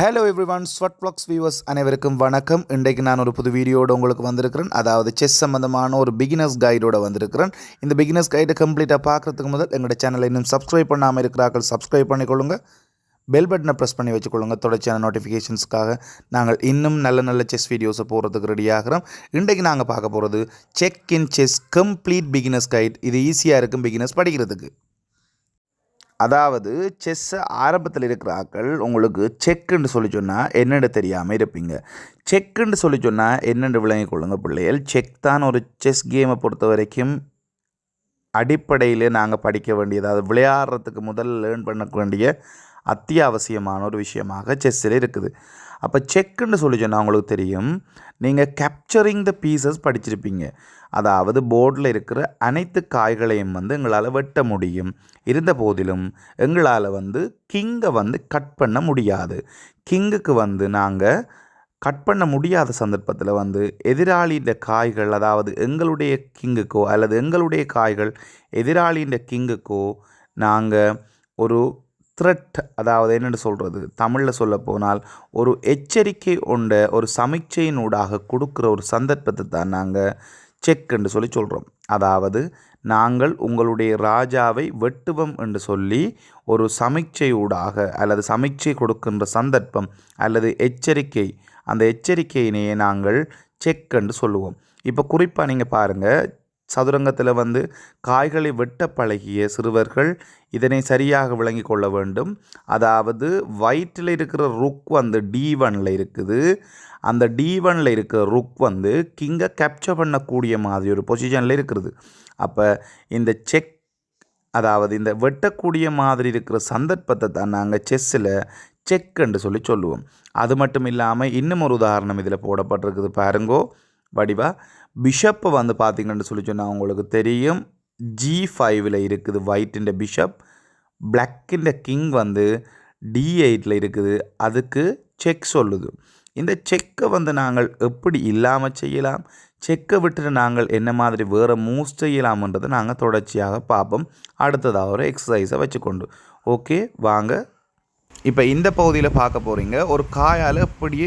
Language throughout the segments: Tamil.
Hello everyone, sweat blocks viewers அனைவருக்கும் வணக்கம். இன்றைக்கு நான் ஒரு புது வீடியோடு உங்களுக்கு வந்திருக்கிறேன். அதாவது செஸ் சம்பந்தமான ஒரு பிகினர்ஸ் கைடோட வந்திருக்கிறேன். இந்த பிகினர்ஸ் கைடை கம்ப்ளீட்டாக பார்க்குறதுக்கு முதல் எங்களோட சேனலை இன்னும் சப்ஸ்கிரைப் பண்ணாமல் இருக்கிறார்கள், சப்ஸ்கிரைப் பண்ணிக்கொள்ளுங்க. பெல் பட்டனை ப்ரெஸ் பண்ணி வச்சுக்கொள்ளுங்க. தொடர்ச்சியான நோட்டிஃபிகேஷன்ஸ்க்காக நாங்கள் இன்னும் நல்ல செஸ் வீடியோஸை போகிறதுக்கு ரெடியாகிறோம். இன்றைக்கு நாங்கள் பார்க்க போகிறது check in chess complete beginners guide. இது ஈஸியாக இருக்கும் பிகினர்ஸ் படிக்கிறதுக்கு. அதாவது செஸ்ஸை ஆரம்பத்தில் இருக்கிற ஆக்கள் உங்களுக்கு செக்குன்னு சொல்லி சொன்னால் என்னென்னு தெரியாமல் இருப்பீங்க. செக்குன்னு சொல்லி சொன்னால் என்னென்று விளங்கிக் கொள்ளுங்க பிள்ளைகள். செக் தான் ஒரு செஸ் கேமை பொறுத்த வரைக்கும் அடிப்படையில் நாங்கள் படிக்க வேண்டியது, அதாவது விளையாடுறதுக்கு முதல்ல லேர்ன் பண்ண வேண்டிய அத்தியாவசியமான ஒரு விஷயமாக செஸ்ஸில் இருக்குது. அப்போ செக்குன்னு சொல்லி சொன்னால் உங்களுக்கு தெரியும், நீங்கள் கேப்சரிங் த பீசஸ் படிச்சிருப்பீங்க. அதாவது போர்டில் இருக்கிற அனைத்து காய்களையும் எங்களால் வெட்ட முடியும். இருந்த போதிலும் எங்களால் கிங்கை கட் பண்ண முடியாது. கிங்குக்கு நாங்கள் கட் பண்ண முடியாத சந்தர்ப்பத்தில் எதிராளியின் காய்கள், அதாவது எங்களுடைய கிங்குக்கோ அல்லது எங்களுடைய காய்கள் எதிராளியின் கிங்குக்கோ நாங்கள் ஒரு த்ரெட், அதாவது என்னென்னு சொல்கிறது, தமிழில் சொல்ல போனால் ஒரு எச்சரிக்கை கொண்ட ஒரு சமீட்சையினூடாக கொடுக்குற ஒரு சந்தர்ப்பத்தை தான் நாங்கள் செக் என்று சொல்லி சொல்கிறோம். அதாவது நாங்கள் உங்களுடைய ராஜாவை வெட்டுவோம் என்று சொல்லி ஒரு சமீட்சையூடாக அல்லது சமீட்சை கொடுக்கின்ற சந்தர்ப்பம் அல்லது எச்சரிக்கை, அந்த எச்சரிக்கையினையே நாங்கள் செக் என்று சொல்லுவோம். இப்போ குறிப்பாக நீங்கள் பாருங்கள், சதுரங்கத்தில் காய்களை வெட்ட பழகிய சிறுவர்கள் இதனை சரியாக விளங்கி கொள்ள வேண்டும். அதாவது ஒயிட்டில் இருக்கிற ருக் D1 இருக்குது. அந்த D1 இருக்கிற ருக் கிங்கை கேப்சர் பண்ணக்கூடிய மாதிரி ஒரு பொசிஷனில் இருக்கிறது. அப்போ இந்த செக், அதாவது இந்த வெட்டக்கூடிய மாதிரி இருக்கிற சந்தர்ப்பத்தை தான் நாங்கள் செஸ்ஸில் செக் என்று சொல்லி சொல்லுவோம். அது மட்டும் இல்லாமல் இன்னும் ஒரு உதாரணம் இதில் போடப்பட்டிருக்குது பாருங்கோ வடிவா. பிஷப்பை பார்த்தீங்கன்னு சொல்லி சொன்னால் உங்களுக்கு தெரியும், G5 இருக்குது ஒயிட்டின் பிஷப், பிளாக்கின் கிங் D8 இருக்குது. அதுக்கு செக் சொல்லுது. இந்த செக்கை நாங்கள் எப்படி இல்லாமல் செய்யலாம், செக்கை விட்டுட்டு நாங்கள் என்ன மாதிரி வேறு மூவ்ஸ் செய்யலாம்ன்றதை நாங்கள் தொடர்ச்சியாக பார்ப்போம். அடுத்ததாக ஒரு எக்ஸசைஸை வச்சுக்கொண்டு. ஓகே வாங்க, இப்போ இந்த பகுதியில் பார்க்க போகிறீங்க ஒரு காயால் எப்படி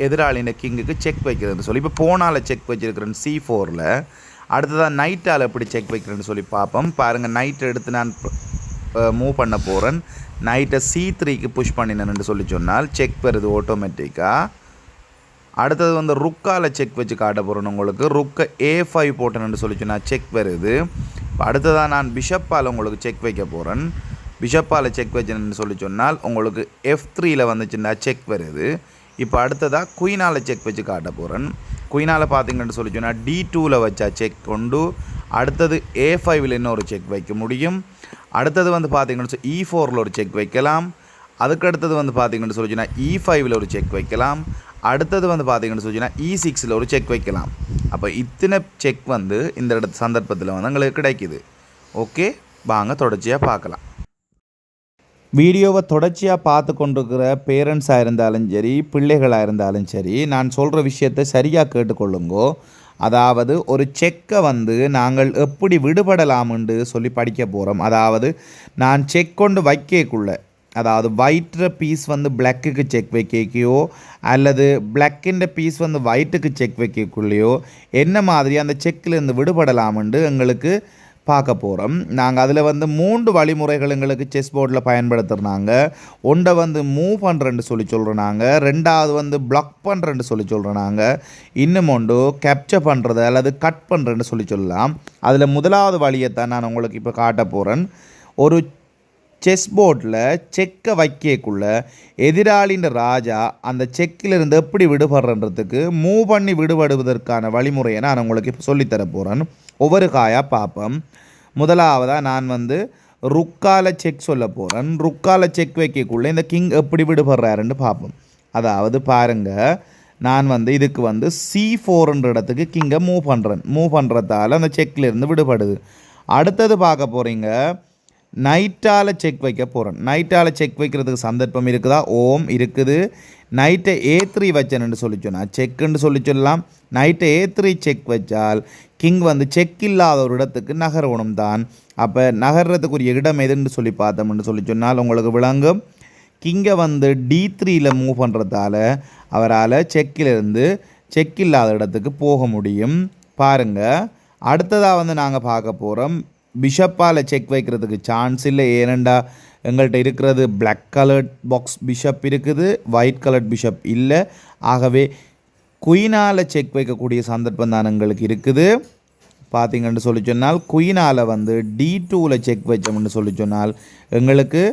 எதிராளின கிங்குக்கு செக் வைக்கிறதுன்னு சொல்லி. இப்போ போனால் செக் வச்சுருக்கிறேன் C4. அடுத்ததாக நைட்டால் எப்படி செக் வைக்கிறேன்னு சொல்லி பார்ப்போம். பாருங்கள், நைட்டை எடுத்து நான் மூவ் பண்ண போகிறேன். நைட்டை C3க்கு புஷ் பண்ணினேன்னு சொல்லி சொன்னால் செக் வருது ஆட்டோமேட்டிக்காக. அடுத்தது ருக்கால் செக் வச்சு காட்ட போகிறேன் உங்களுக்கு. ருக்கை A5 போட்டேன்னு சொல்லி சொன்னால் செக் வருது. அடுத்ததாக நான் பிஷப்பால் உங்களுக்கு செக் வைக்க போகிறேன். பிஷப்பால் செக் வச்சுன்னு சொல்லி சொன்னால் உங்களுக்கு F3 வந்துச்சுன்னா செக் வருது. இப்போ அடுத்ததாக குயினால் செக் வச்சு காட்ட போகிறேன். குயினால் பார்த்தீங்கன்னு சொல்லி சொன்னால் D2 வச்சா செக் கொண்டு, அடுத்தது A5 இன்னொரு செக் வைக்க முடியும். அடுத்தது பார்த்தீங்கன்னு சொல்லி E4 ஒரு செக் வைக்கலாம். அதுக்கு அடுத்தது பார்த்தீங்கன்னு சொல்லி சொன்னால் E5 ஒரு செக் வைக்கலாம். அடுத்தது பார்த்தீங்கன்னு சொல்லி சொன்னால் E6 ஒரு செக் வைக்கலாம். அப்போ இத்தனை செக் இந்த சந்தர்ப்பத்தில் எங்களுக்கு கிடைக்குது. ஓகே வாங்க தொடர்ச்சியாக பார்க்கலாம். வீடியோவை தொடர்ச்சியாக பார்த்து கொண்டிருக்கிற பேரண்ட்ஸாக இருந்தாலும் சரி, பிள்ளைகளாக இருந்தாலும் சரி, நான் சொல்கிற விஷயத்தை சரியாக கேட்டுக்கொள்ளுங்கோ. அதாவது ஒரு செக்கை நாங்கள் எப்படி விடுபடலாம்னு சொல்லி படிக்க போகிறோம். அதாவது நான் செக் கொண்டு வைக்கக்குள்ள, அதாவது ஒயிட்ற பீஸ் பிளாக்குக்கு செக் வைக்கையோ அல்லது பிளாக்கின்ற பீஸ் ஒயிட்டுக்கு செக் வைக்கக்குள்ளேயோ என்ன மாதிரி அந்த செக்கிலேருந்து விடுபடலாம்னு எங்களுக்கு பார்க்க போகிறோம். நாங்கள் அதில் 3 வழிமுறைகள் எங்களுக்கு செஸ் போர்டில் பயன்படுத்துகிறாங்க. ஒன்றை மூவ் பண்ணுறேன்னு சொல்லி சொல்கிறோம் நாங்கள். ரெண்டாவது பிளாக் பண்ணுறேன்னு சொல்லி சொல்கிறோம் நாங்கள். இன்னும் ஒன்று கேப்சர் பண்ணுறது அல்லது கட் பண்ணுறேன்னு சொல்லி சொல்லலாம். அதில் முதலாவது வழியைத்தான் நான் உங்களுக்கு இப்போ காட்ட போகிறேன். ஒரு செஸ் போர்டில் செக்கை வைக்கக்குள்ள எதிராளின்ற ராஜா அந்த செக்கிலிருந்து எப்படி விடுபடுறன்றதுக்கு மூவ் பண்ணி விடுபடுவதற்கான வழிமுறையை நான் உங்களுக்கு இப்போ சொல்லித்தர போகிறேன். ஒவ்வொரு காயாக பார்ப்போம். முதலாவதாக நான் ருக்கால செக் சொல்ல போகிறேன். ருக்கால செக் வைக்கக்குள்ளே இந்த கிங் எப்படி விடுபடுறாருன்னு பார்ப்போம். அதாவது பாருங்கள், நான் இதுக்கு C4ன்ற இடத்துக்கு கிங்கை மூவ் பண்ணுறேன். மூவ் பண்ணுறதால அந்த செக்கிலிருந்து விடுபடுது. அடுத்தது பார்க்க போகிறீங்க, நைட்டால் செக் வைக்க போகிறேன். நைட்டால் செக் வைக்கிறதுக்கு சந்தர்ப்பம் இருக்குதா? ஓம் இருக்குது. நைட்டை A3 வச்சேன்னு சொல்லி சொன்னால் செக்குன்னு சொல்லி சொல்லலாம். நைட்டை A3 செக் வச்சால் கிங் செக் இல்லாத ஒரு இடத்துக்கு நகரணும் தான். அப்போ நகர்றதுக்குரிய இடம் எதுன்னு சொல்லி பார்த்தோம்னு சொல்லி சொன்னால் உங்களுக்கு விளங்கும். கிங்கை வந்து D3யில் மூவ் பண்ணுறதால அவரால் செக்கிலிருந்து செக் இல்லாத இடத்துக்கு போக முடியும். பாருங்கள், அடுத்ததாக வந்து நாங்கள் பார்க்க போகிறோம். பிஷப்பால் செக் வைக்கிறதுக்கு சான்ஸ் இல்லை. ஏனெண்டா எங்கள்கிட்ட இருக்கிறது பிளாக் கலர்ட் பாக்ஸ் பிஷப் இருக்குது, ஒயிட் கலர்ட் பிஷப் இல்லை. ஆகவே குயினால் செக் வைக்கக்கூடிய சந்தர்ப்பம் தான் எங்களுக்கு இருக்குது. பார்த்திங்கன்னு சொல்லி சொன்னால் குயினால் வந்து D2வில் செக் வச்சோம்னு சொல்லி சொன்னால் எங்களுக்கு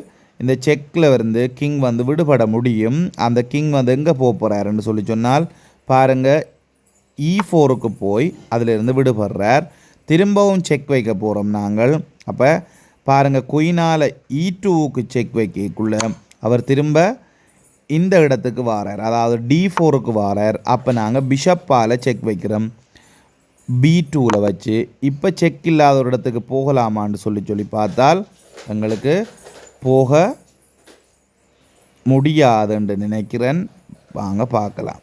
இந்த செக்கில் வந்து கிங் வந்து விடுபட முடியும். அந்த கிங் வந்து எங்கே போக போகிறாருன்னு சொல்லி சொன்னால் பாருங்கள், E4க்கு போய் அதிலிருந்து விடுபடுறார். திரும்பவும் செக் வைக்க போகிறோம் நாங்கள். அப்போ பாருங்கள், குயினால் E2க்கு செக் வைக்கக்குள்ள அவர் திரும்ப இந்த இடத்துக்கு வாரார், அதாவது D4க்கு வாரார். அப்போ நாங்கள் பிஷப்பால் செக் வைக்கிறோம் B2வில் வச்சு. இப்போ செக் இல்லாத ஒரு இடத்துக்கு போகலாமான்னு சொல்லி பார்த்தால் எங்களுக்கு போக முடியாதுன்னு நினைக்கிறேன். வாங்க பார்க்கலாம்.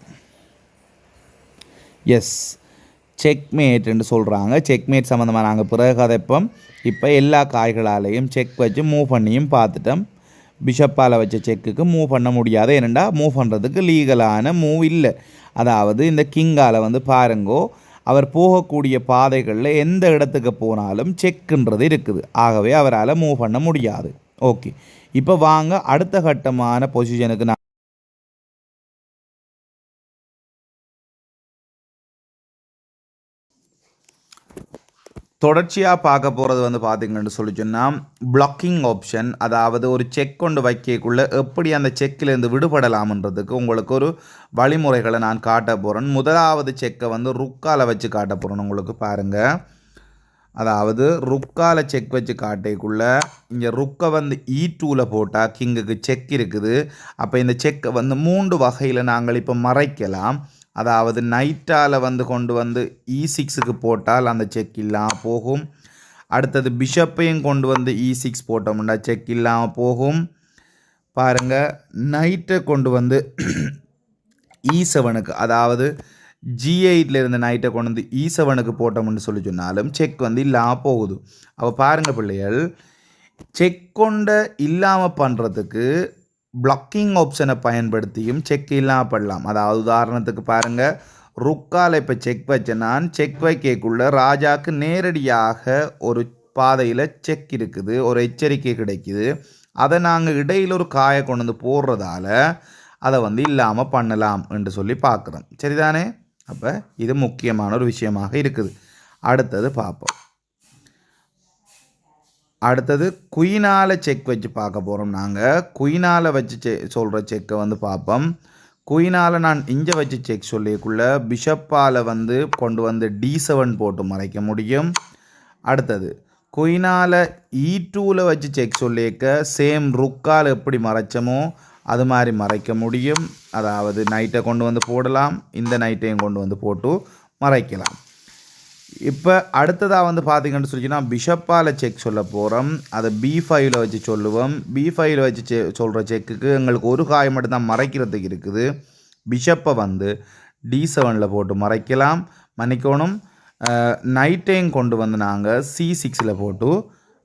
எஸ், செக்மேட்னு சொல்கிறாங்க. செக்மேட் சம்மந்தமாக நாங்கள் பிறகு கதைப்போம். இப்போ எல்லா காய்களாலையும் செக் வச்சு மூவ் பண்ணியும் பார்த்துட்டோம். பிஷப்பால் வச்ச செக்குக்கு மூவ் பண்ண முடியாது. ஏனெண்டா மூவ் பண்ணுறதுக்கு லீகலான மூவ் இல்லை. அதாவது இந்த கிங்கால் வந்து பாருங்கோ, அவர் போகக்கூடிய பாதைகளில் எந்த இடத்துக்கு போனாலும் செக்குன்றது இருக்குது. ஆகவே அவரால் மூவ் பண்ண முடியாது. ஓகே, இப்போ வாங்க அடுத்த கட்டமான பொசிஷனுக்கு நான் தொடர்ச்சியாக பார்க்க போகிறது வந்து பார்த்திங்கன்னு சொல்லி சொன்னால் பிளாக்கிங் ஆப்ஷன். அதாவது ஒரு செக் கொண்டு வைக்கக்குள்ளே எப்படி அந்த செக்கிலேருந்து விடுபடலாம்ன்றதுக்கு உங்களுக்கு ஒரு வழிமுறைகளை நான் காட்ட போகிறேன். முதலாவது செக்கை வந்து ருக்கால் வச்சு காட்ட போகிறேன் உங்களுக்கு. பாருங்கள், அதாவது ருக்கால் செக் வச்சு காட்டக்குள்ளே இங்கே ருக்கை வந்து E2வில் போட்டால் கிங்குக்கு செக் இருக்குது. அப்போ இந்த செக்கை வந்து 3 வகையில் நாங்கள் இப்போ மறைக்கலாம். அதாவது நைட்டால் வந்து கொண்டு வந்து E6க்கு போட்டால் அந்த செக் இல்லாமல் போகும். அடுத்தது பிஷப்பையும் கொண்டு வந்து E6 போட்டோம்னா செக் இல்லாமல் போகும். பாருங்கள், நைட்டை கொண்டு வந்து E7க்கு, அதாவது G8ல் இருந்த நைட்டை கொண்டு வந்து E7க்கு போட்டோம்னு சொல்லி சொன்னாலும் செக் வந்து இல்லாமல் போகுது. அப்போ பாருங்கள் பிள்ளைகள், செக் கொண்ட இல்லாமல் பண்ணுறதுக்கு பிளாக்கிங் ஆப்ஷனை பயன்படுத்தியும் செக் இல்லாமல் பண்ணலாம். அதாவது உதாரணத்துக்கு பாருங்கள், ருக்கால் இப்போ செக் வச்ச நான் செக் வைக்கக்குள்ள ராஜாவுக்கு நேரடியாக ஒரு பாதையில் செக் இருக்குது, ஒரு எச்சரிக்கை கிடைக்குது. அதை நாங்கள் இடையில் ஒரு காயை கொண்டு வந்து போடுறதால அதை வந்து இல்லாமல் பண்ணலாம் என்று சொல்லி பார்க்குறோம். சரிதானே? அப்போ இது முக்கியமான ஒரு விஷயமாக இருக்குது. அடுத்தது பார்ப்போம். அடுத்தது குயினால் செக் வச்சு பார்க்க போகிறோம். நாங்கள் குயினால் வச்சு சொல்கிற செக்கை வந்து பார்ப்போம். குயினால் நான் இங்கே வச்சு செக் சொல்லிக்குள்ள பிஷப்பால் வந்து கொண்டு வந்து D7 போட்டு மறைக்க முடியும். அடுத்தது குயினால் E2வில் வச்சு செக் சொல்லிக்க சேம் ருக்கால் எப்படி மறைச்சமோ அது மாதிரி மறைக்க முடியும். அதாவது நைட்டை கொண்டு வந்து போடலாம், இந்த நைட்டையும் கொண்டு வந்து போட்டு மறைக்கலாம். இப்போ அடுத்ததாக வந்து பார்த்திங்கன்னு சொல்லிச்சுன்னா பிஷப்பால் செக் சொல்ல போகிறோம். அதை B5வில் வச்சு சொல்லுவோம். B5வில் வச்சு சொல்கிற செக்குக்கு எங்களுக்கு ஒரு காய் மட்டும்தான் மறைக்கிறதுக்கு இருக்குது. பிஷப்பை வந்து D7ல் போட்டு மறைக்கலாம். மன்னிக்கணும், நைட்டையும் கொண்டு வந்து நாங்கள் C6ல் போட்டு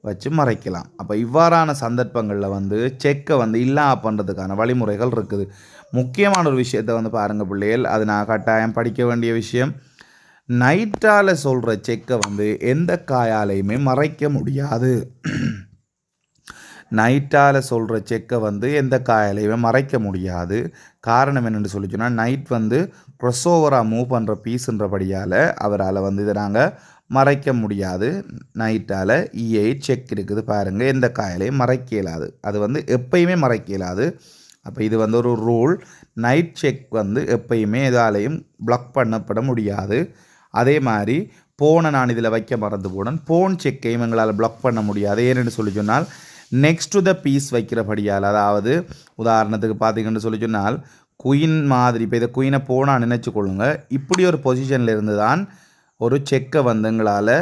வச்சு மறைக்கலாம். அப்போ இவ்வாறான சந்தர்ப்பங்களில் வந்து செக்கை வந்து இல்லாமல் பண்ணுறதுக்கான வழிமுறைகள் இருக்குது. முக்கியமான ஒரு விஷயத்தை வந்து பாருங்கள் பிள்ளைகள், அது நான் கட்டாயம் படிக்க வேண்டிய விஷயம். நைட்டால் சொல்கிற செக்கை வந்து எந்த காயாலையுமே மறைக்க முடியாது. நைட்டால் சொல்கிற செக்கை வந்து எந்த காயாலையுமே மறைக்க முடியாது. காரணம் என்னென்னு சொல்லி சொன்னால், நைட் வந்து க்ரொஸ்ஓவராக மூவ் பண்ணுற பீஸுன்றபடியால் அவரால் வந்து இதை நாங்கள் மறைக்க முடியாது. நைட்டால் E8 செக் இருக்குது பாருங்கள், எந்த காயாலையும் மறைக்க இயலாது. அது வந்து எப்பயுமே மறைக்க இயலாது. அப்போ இது வந்து ஒரு ரூல். நைட் செக் வந்து எப்பயுமே எதாலையும் பிளாக் பண்ணப்பட முடியாது. அதே மாதிரி போனை நான் இதில் வைக்க மறந்து போனேன். போன் செக்கையும் எங்களால் பிளாக் பண்ண முடியாது. ஏன்னு சொல்லி சொன்னால் நெக்ஸ்ட் டு த பீஸ் வைக்கிறபடியால், அதாவது உதாரணத்துக்கு பார்த்திங்கன்னு சொல்லி சொன்னால் குயின் மாதிரி, இப்போ இதை குயினை போனால் நினச்சி கொள்ளுங்க, இப்படி ஒரு பொசிஷனில் இருந்து தான் ஒரு செக்கை வந்து எங்களால்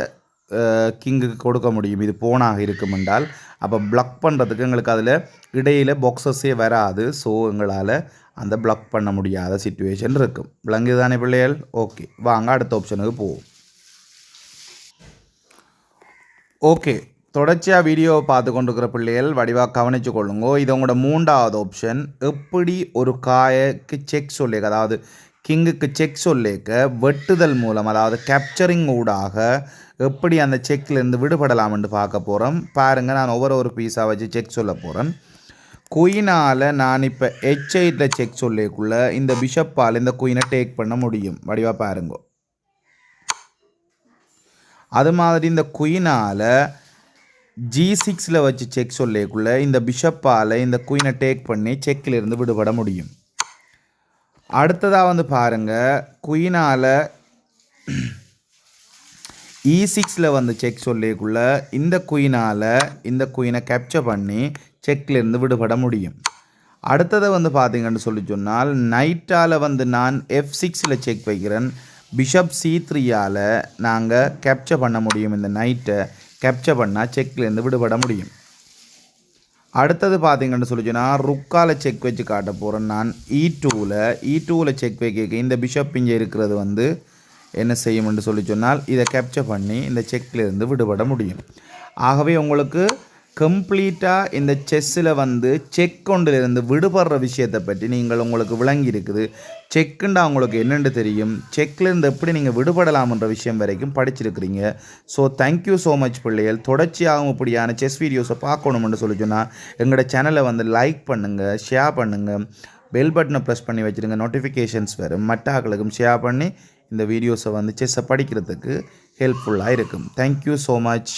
கிங்குக்கு கொடுக்க முடியும். இது போனாக இருக்கும் என்றால் அப்போ பிளாக் பண்ணுறதுக்கு எங்களுக்கு அதில் இடையில் பாக்ஸஸே வராது. ஸோ எங்களால் அந்த பிளாக் பண்ண முடியாத சிச்சுவேஷன் இருக்கும். விளங்குது தானே பிள்ளைகள்? ஓகே, வாங்க அடுத்த ஆப்ஷனுக்கு போவோம். ஓகே, தொடர்ச்சியாக வீடியோவை பார்த்து கொண்டிருக்கிற பிள்ளைகள் வடிவாக கவனித்து கொள்ளுங்கோ. இது உங்களோட 3வது ஆப்ஷன். எப்படி ஒரு காயக்கு செக் சொல்லிக்க, அதாவது கிங்குக்கு செக் சொல்லிக்க வெட்டுதல் மூலம், அதாவது கேப்சரிங் ஊடாக எப்படி அந்த செக்லேருந்து விடுபடலாம் என்று பார்க்க போகிறோம். பாருங்கள், நான் ஒவ்வொரு பீஸாக வச்சு செக் சொல்ல போகிறேன். குயினால் நான் இப்போ H8 செக் சொல்லிக்குள்ள இந்த பிஷப்பால் இந்த குயினை டேக் பண்ண முடியும். வடிவாக பாருங்கோ. அது மாதிரி இந்த குயினால் G6 வச்சு செக் சொல்லிக்குள்ள இந்த பிஷப்பால் இந்த குயினை டேக் பண்ணி செக்கிலிருந்து விடுபட முடியும். அடுத்ததாக பாருங்கள், குயினால் E6 செக் சொல்லிக்குள்ள இந்த குயினால் இந்த குயினை கேப்சர் பண்ணி செக்லேருந்து விடுபட முடியும். அடுத்ததை பார்த்தீங்கன்னு சொல்லி சொன்னால் நைட்டால் நான் F6 செக் வைக்கிறேன். பிஷப் C3 நாங்கள் கேப்சர் பண்ண முடியும். இந்த நைட்டை கேப்சர் பண்ணால் செக்லேருந்து விடுபட முடியும். அடுத்தது பார்த்தீங்கன்னு சொல்லி சொன்னால் ருக்கால் செக் வச்சு காட்ட போகிறேன். நான் E2 செக் வைக்க இந்த பிஷப் இங்கே இருக்கிறது என்ன செய்யும்னு சொல்லி சொன்னால் இதை கேப்சர் பண்ணி இந்த செக்லேருந்து விடுபட முடியும். ஆகவே உங்களுக்கு கம்ப்ளீட்டாக இந்த செஸ்ஸில் செக் கொண்டிலிருந்து விடுபடுற விஷயத்தை பற்றி உங்களுக்கு விளங்கி இருக்குது. செக்குண்டா உங்களுக்கு என்னென்று தெரியும், செக்லேருந்து எப்படி நீங்கள் விடுபடலாம்ன்ற விஷயம் வரைக்கும் படிச்சிருக்கிறீங்க. ஸோ தேங்க்யூ ஸோ மச் பிள்ளைகள். தொடர்ச்சியாகவும் இப்படியான செஸ் வீடியோஸை பார்க்கணுமென்று சொல்லி சொன்னால் எங்களோட சேனலை லைக் பண்ணுங்கள், ஷேர் பண்ணுங்கள், பெல் பட்டனை ப்ரெஸ் பண்ணி வச்சுருங்க, நோட்டிஃபிகேஷன்ஸ் வரும். மற்ற ஆட்களுக்கும் ஷேர் பண்ணி இந்த வீடியோஸை செஸ்ஸை படிக்கிறதுக்கு ஹெல்ப்ஃபுல்லாக இருக்கும். Thank you so much.